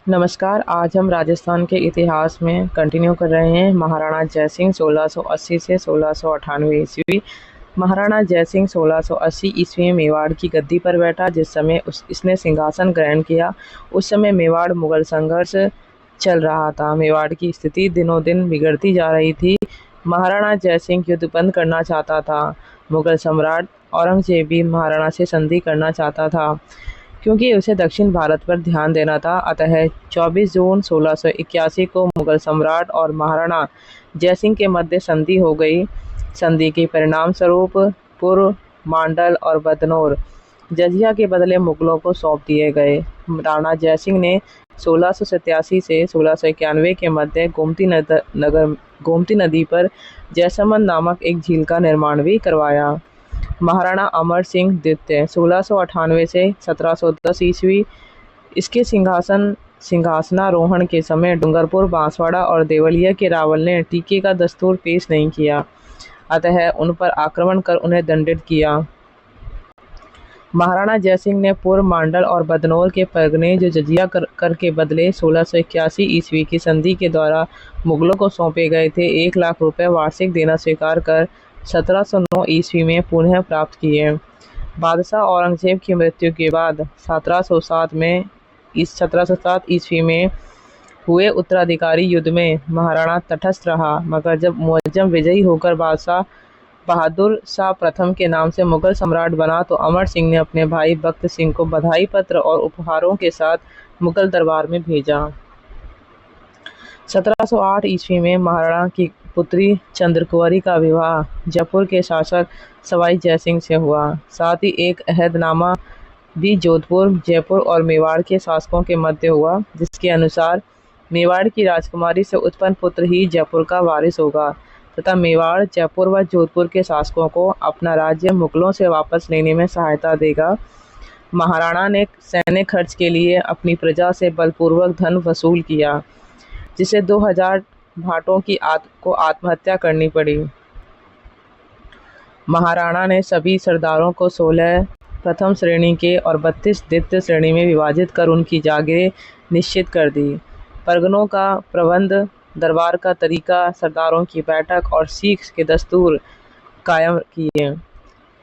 नमस्कार। आज हम राजस्थान के इतिहास में कंटिन्यू कर रहे हैं। महाराणा जयसिंह 1680 से 1698 ईस्वी। महाराणा जयसिंह 1680 ईस्वी में मेवाड़ की गद्दी पर बैठा। जिस समय इसने सिंहासन ग्रहण किया उस समय मेवाड़ मुगल संघर्ष चल रहा था। मेवाड़ की स्थिति दिनों दिन बिगड़ती जा रही थी। महाराणा जयसिंह युद्ध बंद करना चाहता था। मुगल सम्राट औरंगजेब भी महाराणा से संधि करना चाहता था क्योंकि उसे दक्षिण भारत पर ध्यान देना था। अतः 24 जून 1681 को मुगल सम्राट और महाराणा जयसिंह के मध्य संधि हो गई। संधि के परिणाम स्वरूप पूर्व, मांडल और बदनौर जजिया के बदले मुगलों को सौंप दिए गए। राणा जयसिंह ने 1687 से 1691 के मध्य गोमती नदी पर जयसमंद नामक एक झील का निर्माण भी करवाया। महाराणा अमर सिंह द्वितीय 1698 से 1710 ईस्वी। इसके सिंहासनारोहण के समय डूंगरपुर, बांसवाड़ा और देवलिया के रावल ने टीके का दस्तूर पेश नहीं किया, अतः उन पर आक्रमण कर उन्हें दंडित किया। महाराणा जयसिंह ने पूर्व, मांडल और बदनौर के परगने जो जजिया कर के बदले 1681 ईस्वी की संधि के द्वारा मुगलों को सौंपे गए थे 1 लाख रुपए वार्षिक देना स्वीकार कर 1709 ईस्वी में पुनः प्राप्त किए। बादशाह औरंगजेब की मृत्यु के बाद 1707 ईस्वी में हुए उत्तराधिकारी युद्ध में महाराणा तटस्थ रहा, मगर जब मुअज्जम विजयी होकर बादशाह बहादुर शाह प्रथम के नाम से मुगल सम्राट बना तो अमर सिंह ने अपने भाई बख्त सिंह को बधाई पत्र और उपहारों के साथ मुगल दरबार में भेजा। 1708 ईस्वी में महाराणा की पुत्री चंद्रकुंवरी का विवाह जयपुर के शासक सवाई जयसिंह से हुआ। साथ ही एक अहदनामा भी जोधपुर, जयपुर और मेवाड़ के शासकों के मध्य हुआ, जिसके अनुसार मेवाड़ की राजकुमारी से उत्पन्न पुत्र ही जयपुर का वारिस होगा तथा मेवाड़, जयपुर व जोधपुर के शासकों को अपना राज्य मुगलों से वापस लेने में सहायता देगा। महाराणा ने सैन्य खर्च के लिए अपनी प्रजा से बलपूर्वक धन वसूल किया, जिसे 2000 भाटों को आत्महत्या करनी पड़ी। महाराणा ने सभी सरदारों को 16 प्रथम श्रेणी के और 32 द्वितीय श्रेणी में विभाजित कर उनकी जागीरें निश्चित कर दी। परगनों का प्रबंध, दरबार का तरीका, सरदारों की बैठक और सीख के दस्तूर कायम किए,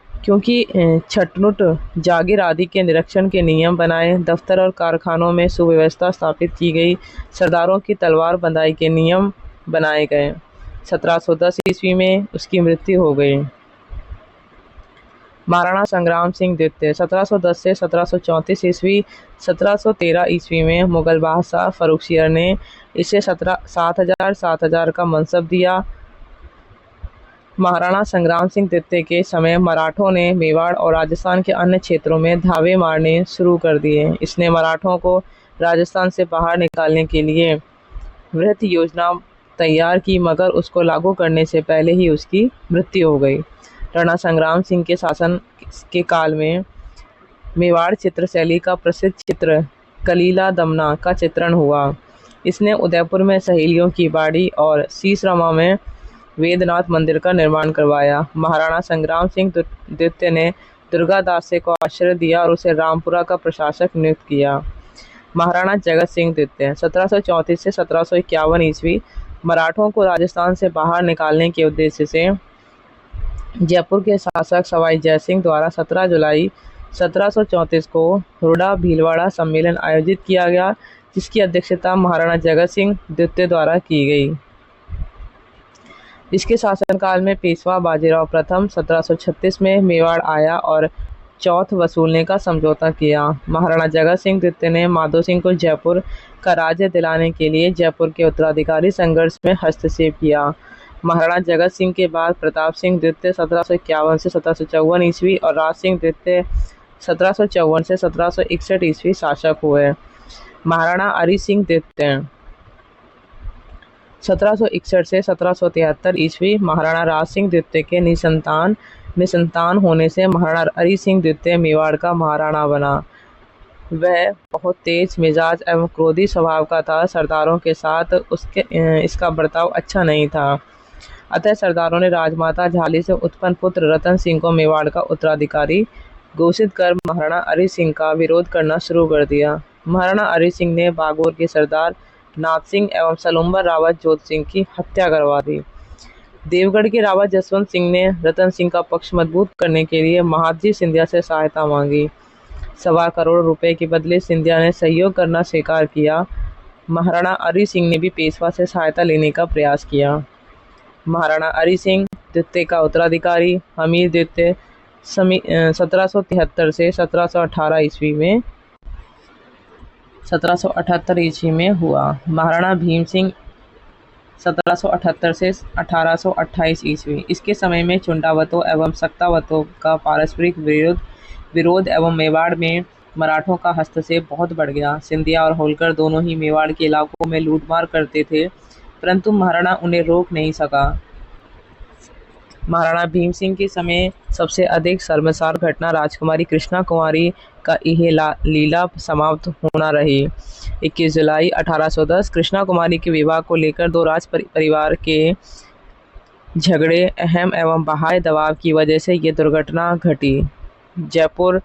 क्योंकि छटनुट, जागीर आदि के निरीक्षण के नियम बनाए। दफ्तर और कारखानों में सुव्यवस्था स्थापित की गई। सरदारों की तलवार बंधाई के नियम बनाए गए। 1710 ईस्वी में उसकी मृत्यु हो गई। महाराणा संग्राम सिंह द्वितीय 1710 से 1734 ईस्वी। 1713 ईस्वी में मुगल बादशाह फर्रुखसियर ने इसे 7,000 का मनसब दिया। महाराणा संग्राम सिंह द्वितीय के समय मराठों ने मेवाड़ और राजस्थान के अन्य क्षेत्रों में धावे मारने शुरू कर दिए। इसने मराठों को राजस्थान से बाहर निकालने के लिए वृहत योजना तैयार की, मगर उसको लागू करने से पहले ही उसकी मृत्यु हो गई। राणा संग्राम सिंह के शासन के काल में मेवाड़ चित्रशैली का प्रसिद्ध चित्र कलीला दमना का चित्रण हुआ। इसने उदयपुर में सहेलियों की बाड़ी और सीसरमा में वेदनाथ मंदिर का निर्माण करवाया। महाराणा संग्राम सिंह द्वितीय ने दुर्गादास को आश्रय दिया और उसे रामपुरा का प्रशासक नियुक्त किया। महाराणा जगत सिंह द्वितीय 1734 से 1751 ईस्वी। मराठों को राजस्थान से बाहर निकालने के उद्देश्य से जयपुर के शासक सवाई जयसिंह द्वारा 17 जुलाई 1734 को हुरडा भीलवाड़ा सम्मेलन आयोजित किया गया, जिसकी अध्यक्षता महाराणा जगत सिंह द्वितीय द्वारा की गई। इसके शासनकाल में पेशवा बाजीराव प्रथम 1736 में मेवाड़ आया और चौथ वसूलने का समझौता किया। महाराणा जगत सिंह द्वितीय ने माधो सिंह को जयपुर का राज्य दिलाने के लिए जयपुर के उत्तराधिकारी संघर्ष में हस्तक्षेप किया। महाराणा जगत सिंह के बाद प्रताप सिंह द्वितीय 1751 से 1754 ईस्वी और राज सिंह द्वितीय 1754 से 1761 ईस्वी शासक हुए। महाराणा अरि सिंह द्वितीय 1761 से 1773 ईस्वी। महाराणा राज सिंह द्वितीय के निसंतान होने से महाराणा अरि सिंह द्वितीय मेवाड़ का महाराणा बना। वह बहुत तेज मिजाज एवं क्रोधी स्वभाव का था। सरदारों के साथ इसका बर्ताव अच्छा नहीं था। अतः सरदारों ने राजमाता झाली से उत्पन्न पुत्र रतन सिंह को मेवाड़ का उत्तराधिकारी घोषित कर महाराणा अरि सिंह का विरोध करना शुरू कर दिया। महाराणा अरि सिंह ने बागोर के सरदार नाथ सिंह एवं सलूम्बर रावत जोत सिंह की हत्या करवा दी। देवगढ़ के रावत जसवंत सिंह ने रतन सिंह का पक्ष मजबूत करने के लिए महादजी सिंधिया से सहायता मांगी। 1.25 करोड़ रुपए के बदले सिंधिया ने सहयोग करना स्वीकार किया। महाराणा अरि सिंह ने भी पेशवा से सहायता लेने का प्रयास किया। महाराणा अरि सिंह द्वितीय का उत्तराधिकारी हमीर द्वितीय 1773 से 1778 ईस्वी में हुआ। महाराणा भीम सिंह 1778 से 1828 ईस्वी। इसके समय में चुंडावतों एवं सक्तावतों का पारस्परिक विरोध एवं मेवाड़ में मराठों का हस्तक्षेप बहुत बढ़ गया। सिंधिया और होलकर दोनों ही मेवाड़ के इलाकों में लूटमार करते थे, परंतु महाराणा उन्हें रोक नहीं सका। महाराणा भीम सिंह के समय सबसे अधिक शर्मसार घटना राजकुमारी कृष्णा कुमारी का यह लीला समाप्त होना रही। 21 जुलाई 1810 कृष्णा कुमारी के विवाह को लेकर दो राज परिवार के झगड़े अहम एवं बाह्य दबाव की वजह से ये दुर्घटना घटी। जयपुर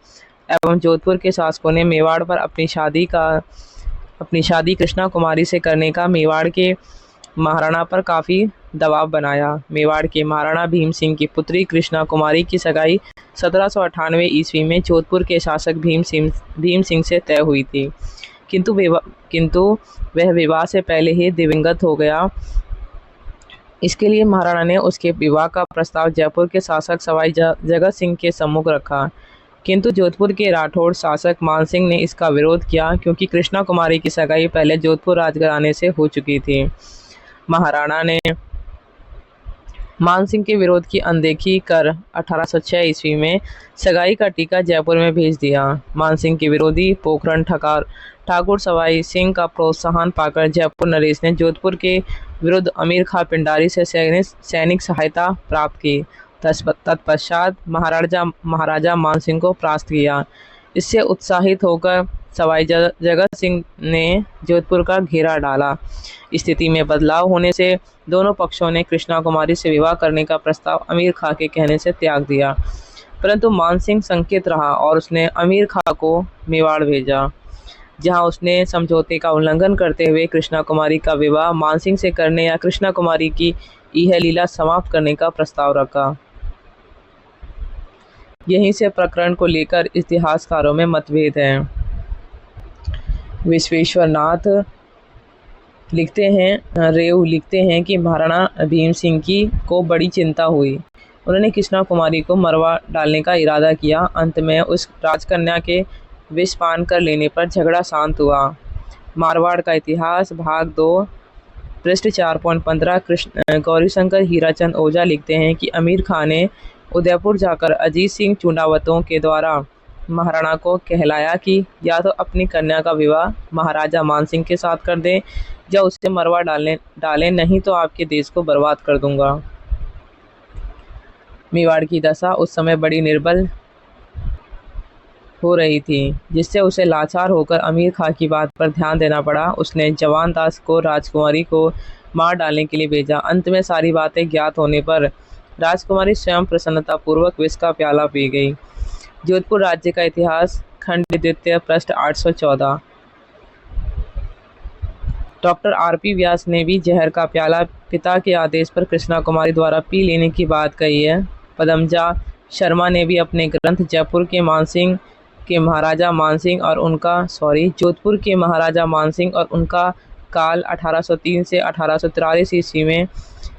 एवं जोधपुर के शासकों ने मेवाड़ पर अपनी शादी कृष्णा कुमारी से करने का मेवाड़ के महाराणा पर काफ़ी दबाव बनाया। मेवाड़ के महाराणा भीम सिंह की पुत्री कृष्णा कुमारी की सगाई 1798 ईस्वी में जोधपुर के शासक भीम सिंह से तय हुई थी, किंतु वह विवाह से पहले ही दिवंगत हो गया। इसके लिए महाराणा ने उसके विवाह का प्रस्ताव जयपुर के शासक सवाई जगत सिंह के सम्मुख रखा, किंतु जोधपुर के राठौड़ शासक मान सिंह ने इसका विरोध किया, क्योंकि कृष्णा कुमारी की सगाई पहले जोधपुर राजघराने से हो चुकी थी। महाराणा ने मान सिंह के विरोध की अनदेखी कर 1806 ईस्वी में सगाई का टीका जयपुर में भेज दिया। मान सिंह के विरोधी पोखरण ठाकुर सवाई सिंह का प्रोत्साहन पाकर जयपुर नरेश ने जोधपुर के विरुद्ध अमीर खां पिंडारी से सैनिक सहायता प्राप्त की। तत्पश्चात महाराजा मान सिंह को परास्त किया। इससे उत्साहित होकर सवाई जगत सिंह ने जोधपुर का घेरा डाला। स्थिति में बदलाव होने से दोनों पक्षों ने कृष्णा कुमारी से विवाह करने का प्रस्ताव अमीर खां के कहने से त्याग दिया, परंतु मान सिंह संकेत रहा और उसने अमीर खां को मेवाड़ भेजा, जहां उसने समझौते का उल्लंघन करते हुए कृष्णा कुमारी का विवाह मान सिंह से करने या कृष्णा कुमारी की यह लीला समाप्त करने का प्रस्ताव रखा। यहीं से प्रकरण को लेकर इतिहासकारों में मतभेद हैं। विश्वेश्वर नाथ लिखते हैं कि महाराणा भीम सिंह को बड़ी चिंता हुई। उन्होंने कृष्णा कुमारी को मरवा डालने का इरादा किया। अंत में उस राजकन्या के विष पान कर लेने पर झगड़ा शांत हुआ। मारवाड़ का इतिहास भाग 2 पृष्ठ 4.15 गौरीशंकर हीराचंद ओझा लिखते हैं कि अमीर खां ने उदयपुर जाकर अजीत सिंह चुंडावतों के द्वारा महाराणा को कहलाया कि या तो अपनी कन्या का विवाह महाराजा मान सिंह के साथ कर दें या उसे मरवा डालें, नहीं तो आपके देश को बर्बाद कर दूंगा। मेवाड़ की दशा उस समय बड़ी निर्बल हो रही थी, जिससे उसे लाचार होकर अमीर खां की बात पर ध्यान देना पड़ा। उसने जवान दास को राजकुमारी को मार डालने के लिए भेजा। अंत में सारी बातें ज्ञात होने पर राजकुमारी स्वयं प्रसन्नतापूर्वक विष का प्याला पी गई। जोधपुर राज्य का इतिहास खंड द्वितीय पृष्ठ 814। Doctor R.P. व्यास ने भी जहर का प्याला पिता के आदेश पर कृष्णा कुमारी द्वारा पी लेने की बात कही है। पदमजा शर्मा ने भी अपने ग्रंथ जोधपुर के महाराजा मान सिंह और उनका काल 1803 से 1843 ईस्वी में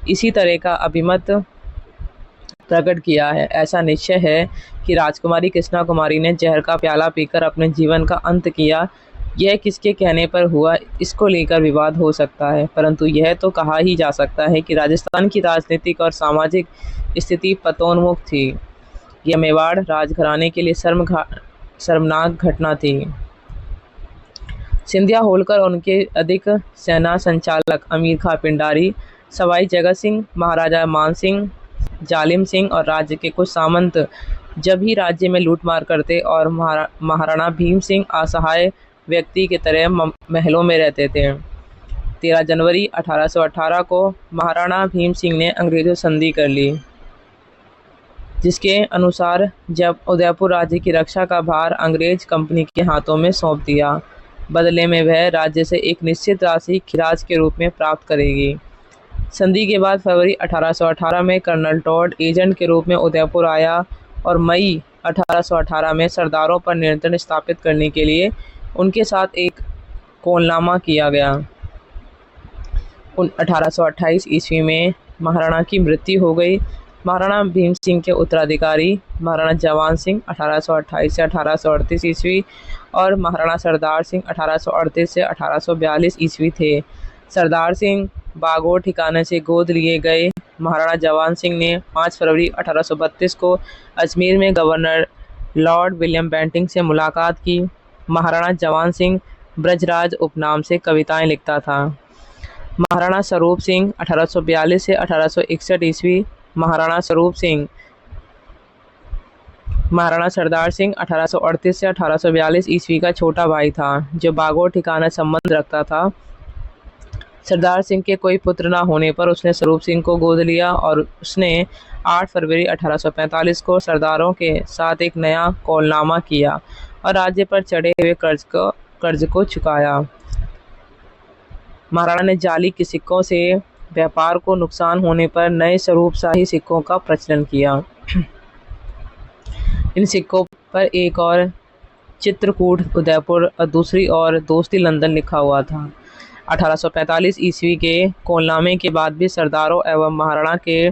इसी तरह का अभिमत प्रकट किया है। ऐसा निश्चय है कि राजकुमारी कृष्णा कुमारी ने जहर का प्याला पीकर अपने जीवन का अंत किया। यह किसके कहने पर हुआ, इसको लेकर विवाद हो सकता है, परंतु यह तो कहा ही जा सकता है कि राजस्थान की राजनीतिक और सामाजिक स्थिति पतोन्मुख थी। यह मेवाड़ राजघराने के लिए शर्मनाक घटना थी। सिंधिया होलकर और उनके अधिक सेना संचालक अमीर खां पिंडारी, सवाई जगत सिंह, महाराजा मान सिंह, जालिम सिंह और राज्य के कुछ सामंत जब ही राज्य में लूटमार करते और महाराणा भीम सिंह असहाय व्यक्ति की तरह महलों में रहते थे। 13 जनवरी 1818 को महाराणा भीम सिंह ने अंग्रेजों से संधि कर ली, जिसके अनुसार जब उदयपुर राज्य की रक्षा का भार अंग्रेज कंपनी के हाथों में सौंप दिया। बदले में वह राज्य से एक निश्चित राशि खिराज के रूप में प्राप्त करेगी। संधि के बाद फरवरी 1818 में कर्नल टॉड एजेंट के रूप में उदयपुर आया और मई 1818 में सरदारों पर नियंत्रण स्थापित करने के लिए उनके साथ एक कोलनामा किया गया। 1828 ईस्वी में महाराणा की मृत्यु हो गई। महाराणा भीम सिंह के उत्तराधिकारी महाराणा जवान सिंह 1828 से 1838 ईस्वी और महाराणा सरदार सिंह 1838 से 1842 ईस्वी थे। सरदार सिंह बागोर ठिकाने से गोद लिए गए। महाराणा जवान सिंह ने 5 फरवरी 1832 को अजमेर में गवर्नर लॉर्ड विलियम बेंटिंक से मुलाकात की। महाराणा जवान सिंह ब्रजराज उपनाम से कविताएं लिखता था। महाराणा स्वरूप सिंह 1842 से 1861 ईस्वी, महाराणा स्वरूप सिंह महाराणा सरदार सिंह 1838 से 1842 ईस्वी का छोटा भाई था, जो बागोर ठिकाना संबंध रखता था। सरदार सिंह के कोई पुत्र न होने पर उसने स्वरूप सिंह को गोद लिया और उसने 8 फरवरी 1845 को सरदारों के साथ एक नया कौलनामा किया और राज्य पर चढ़े हुए कर्ज को चुकाया। महाराणा ने जाली के सिक्कों से व्यापार को नुकसान होने पर नए स्वरूपशाही सिक्कों का प्रचलन किया। इन सिक्कों पर एक और चित्रकूट उदयपुर और दूसरी ओर दोस्ती लंदन लिखा हुआ था। 1845 ईस्वी के कौलनामे के बाद भी सरदारों एवं महाराणा के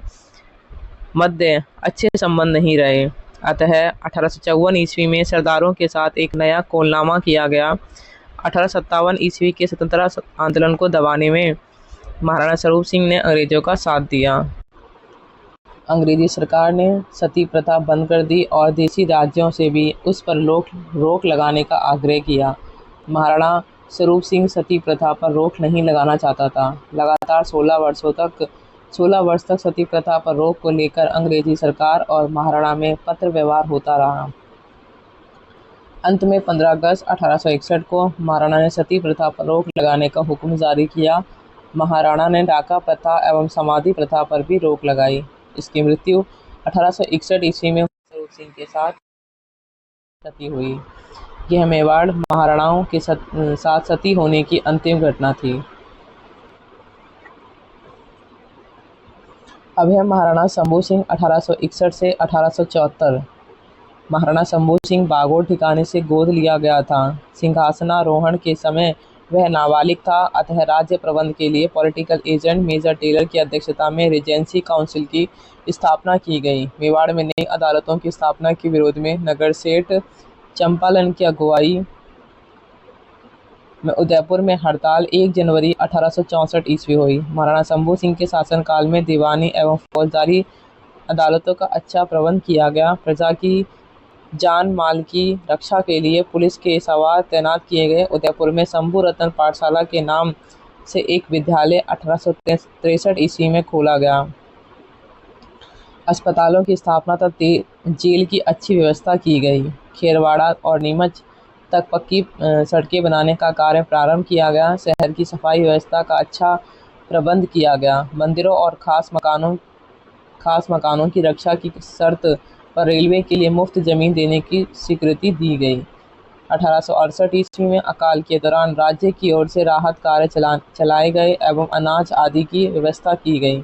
मध्य अच्छे संबंध नहीं रहे। अतः 1854 ईस्वी में सरदारों के साथ एक नया कौलनामा किया गया। 1857 ईस्वी के स्वतंत्रता आंदोलन को दबाने में महाराणा स्वरूप सिंह ने अंग्रेजों का साथ दिया। अंग्रेजी सरकार ने सती प्रथा बंद कर दी और देशी राज्यों से भी उस पर रोक लगाने का आग्रह किया। महाराणा स्वरूप सिंह सती प्रथा पर रोक नहीं लगाना चाहता था। लगातार 16 वर्ष तक सती प्रथा पर रोक को लेकर अंग्रेजी सरकार और महाराणा में पत्र व्यवहार होता रहा। अंत में 15 अगस्त 1861 को महाराणा ने सती प्रथा पर रोक लगाने का हुक्म जारी किया। महाराणा ने डाका प्रथा एवं समाधि प्रथा पर भी रोक लगाई। इसकी मृत्यु 1861 ईस्वी में स्वरूप सिंह के साथ सती हुई। यह मेवाड़ महाराणाओं के साथ सती होने की अंतिम घटना थी। अब है महाराणा शंभू सिंह 1861 से 1874। महाराणा शंभू सिंह बागोर ठिकाने से गोद लिया गया था। सिंहासनारोहण के समय वह नाबालिग था, अतः राज्य प्रबंध के लिए पॉलिटिकल एजेंट मेजर टेलर की अध्यक्षता में रीजेंसी काउंसिल की स्थापना की गई। मेवाड़ में नई अदालतों की स्थापना के विरोध में नगर सेठ चंपालन की अगुवाई में उदयपुर में हड़ताल 1 जनवरी 1864 ईस्वी हुई। महाराणा शंभू सिंह के शासनकाल में दीवानी एवं फौजदारी अदालतों का अच्छा प्रबंध किया गया। प्रजा की जान माल की रक्षा के लिए पुलिस के सवार तैनात किए गए। उदयपुर में शंभू रतन पाठशाला के नाम से एक विद्यालय 1863 ईस्वी में खोला गया। अस्पतालों की स्थापना तथा जेल की अच्छी व्यवस्था की गई। खेरवाड़ा और नीमच तक पक्की सड़कें बनाने का कार्य प्रारंभ किया गया। शहर की सफाई व्यवस्था का अच्छा प्रबंध किया गया। मंदिरों और खास मकानों की रक्षा की शर्त पर रेलवे के लिए मुफ्त जमीन देने की स्वीकृति दी गई। 1868 ईस्वी में अकाल के दौरान राज्य की ओर से राहत कार्य चलाए गए एवं अनाज आदि की व्यवस्था की गई।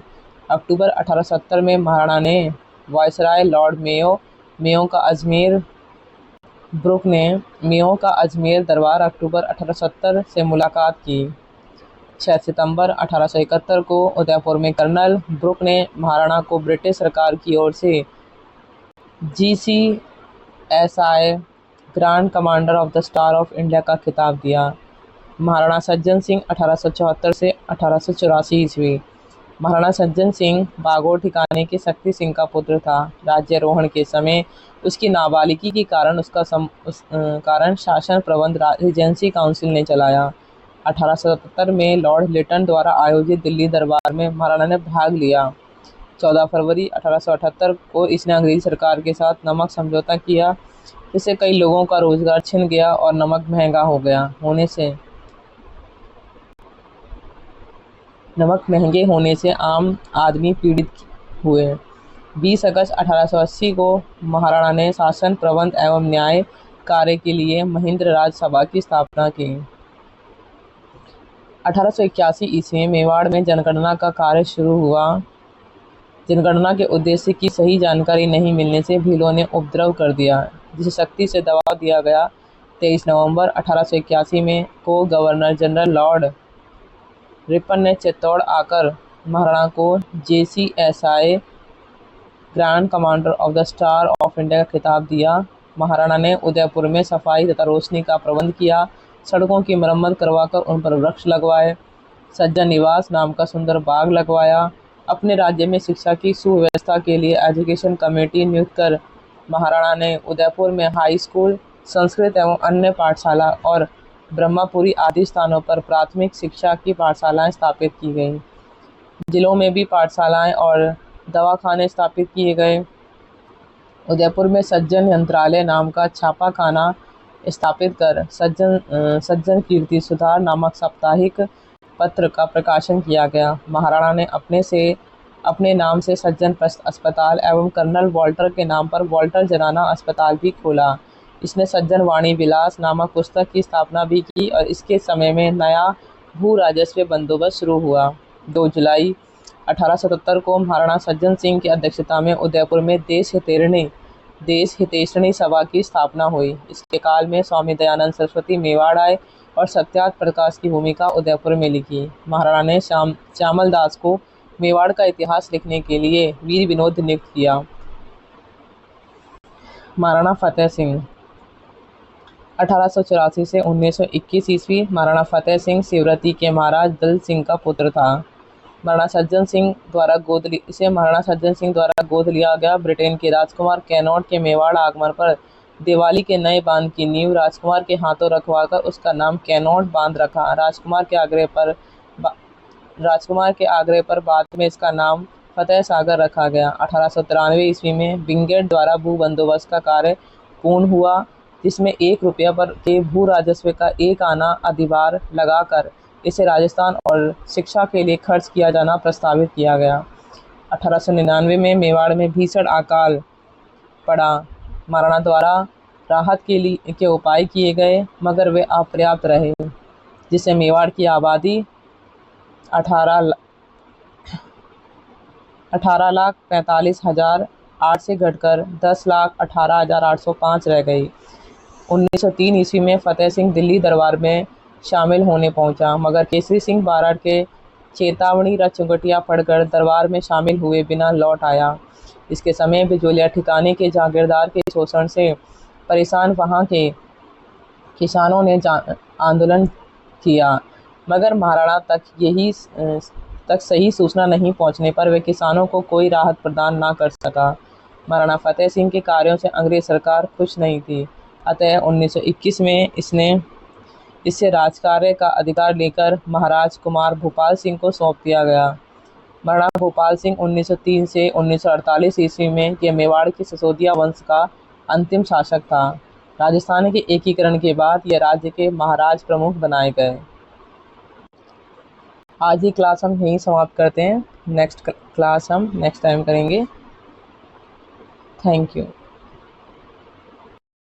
अक्टूबर 1870 में महाराणा ने वायसराय लॉर्ड मेयो का अजमेर दरबार अक्टूबर 1870 से मुलाकात की। 6 सितंबर 1871 को उदयपुर में कर्नल ब्रुक ने महाराणा को ब्रिटिश सरकार की ओर से GCSI grand commander of the star of India का खिताब दिया। महाराणा सज्जन सिंह 1874 से 1884 ईस्वी। महाराणा सज्जन सिंह बागोर ठिकाने के शक्ति सिंह का पुत्र था। राज्यारोहण के समय उसकी नाबालिगी के कारण शासन प्रबंध रीजेंसी काउंसिल ने चलाया। 1877 में लॉर्ड लिटन द्वारा आयोजित दिल्ली दरबार में महाराणा ने भाग लिया। 14 फरवरी 1878 को इसने अंग्रेजी सरकार के साथ नमक समझौता किया, जिससे कई लोगों का रोजगार छिन गया और नमक महंगा होने से आम आदमी पीड़ित हुए। 20 अगस्त 1880 को महाराणा ने शासन प्रबंध एवं न्याय कार्य के लिए महेंद्र राज सभा की स्थापना की। 1881 ईस्वी में मेवाड़ में जनगणना का कार्य शुरू हुआ। जनगणना के उद्देश्य की सही जानकारी नहीं मिलने से भीलों ने उपद्रव कर दिया, जिसे सख्ती से दबा दिया गया। 23 नवंबर 1881 में को गवर्नर जनरल लॉर्ड रिपन ने चित्तौड़ आकर महाराणा को JCSI grand commander of the star of India का खिताब दिया। महाराणा ने उदयपुर में सफाई तथा रोशनी का प्रबंध किया, सड़कों की मरम्मत करवाकर उन पर वृक्ष लगवाए, सज्जन निवास नाम का सुंदर बाग लगवाया। अपने राज्य में शिक्षा की सुव्यवस्था के लिए एजुकेशन कमेटी नियुक्त कर महाराणा ने उदयपुर में हाई स्कूल, संस्कृत एवं अन्य पाठशाला और ब्रह्मपुरी आदि स्थानों पर प्राथमिक शिक्षा की पाठशालाएं स्थापित की गईं। जिलों में भी पाठशालाएं और दवाखाने स्थापित किए गए। उदयपुर में सज्जन यंत्रालय नाम का छापाखाना स्थापित कर सज्जन कीर्ति सुधार नामक साप्ताहिक पत्र का प्रकाशन किया गया। महाराणा ने अपने नाम से सज्जन अस्पताल एवं कर्नल वॉल्टर के नाम पर वॉल्टर जनाना अस्पताल भी खोला। इसने सज्जन वाणी विलास नामक पुस्तक की स्थापना भी की और इसके समय में नया भू राजस्व बंदोबस्त शुरू हुआ। 2 जुलाई 1877 को महाराणा सज्जन सिंह की अध्यक्षता में उदयपुर में देश हितैषणी सभा की स्थापना हुई। इसके काल में स्वामी दयानंद सरस्वती मेवाड़ आए और सत्याग्रह प्रकाश की भूमिका उदयपुर में लिखी। महाराणा ने श्यामल दास को मेवाड़ का इतिहास लिखने के लिए वीर विनोद नियुक्त किया। महाराणा फतेह सिंह 1884 से 1921 ईस्वी। महाराणा फतेह सिंह सिवरती के महाराज दल सिंह का पुत्र था। महाराणा सज्जन सिंह द्वारा गोद लिया गया। ब्रिटेन के राजकुमार कैनॉट के मेवाड़ आगमन पर दिवाली के नए बांध की नींव राजकुमार के हाथों रखवाकर उसका नाम कैनॉट बांध रखा। राजकुमार के आग्रह पर बाद में इसका नाम फतेह सागर रखा गया। 1893 ईस्वी में बिंगेट द्वारा भू बंदोबस्त का कार्य पूर्ण हुआ, जिसमें 1 रुपया पर के भू राजस्व का 1 आना अधिभार लगाकर इसे राजस्थान और शिक्षा के लिए खर्च किया जाना प्रस्तावित किया गया। 1899 में मेवाड़ में भीषण अकाल पड़ा। महाराणा द्वारा राहत के उपाय किए गए, मगर वे अपर्याप्त रहे, जिससे मेवाड़ की आबादी 18,45,008 से घटकर 10,18,805 रह गई। 1903 ईस्वी में फतेह सिंह दिल्ली दरबार में शामिल होने पहुंचा, मगर केसरी सिंह बाराड़ के चेतावनी रचुगटिया पढ़कर दरबार में शामिल हुए बिना लौट आया। इसके समय बिजोलिया ठिकाने के जागीरदार के शोषण से परेशान वहां के किसानों ने आंदोलन किया, मगर महाराणा तक सही सूचना नहीं पहुंचने पर वे किसानों को कोई राहत प्रदान न कर सका। महाराणा फतेह सिंह के कार्यों से अंग्रेज सरकार खुश नहीं थी, अतः 1921 में इससे राजकार्य का अधिकार लेकर महाराज कुमार भूपाल सिंह को सौंप दिया गया। महाराणा भूपाल सिंह 1903 से 1948 ईस्वी में के मेवाड़ के सिसोदिया वंश का अंतिम शासक था। राजस्थान के एकीकरण के बाद यह राज्य के महाराज प्रमुख बनाए गए। आज ही क्लास हम यहीं समाप्त करते हैं। नेक्स्ट क्लास हम नेक्स्ट टाइम करेंगे। Thank you.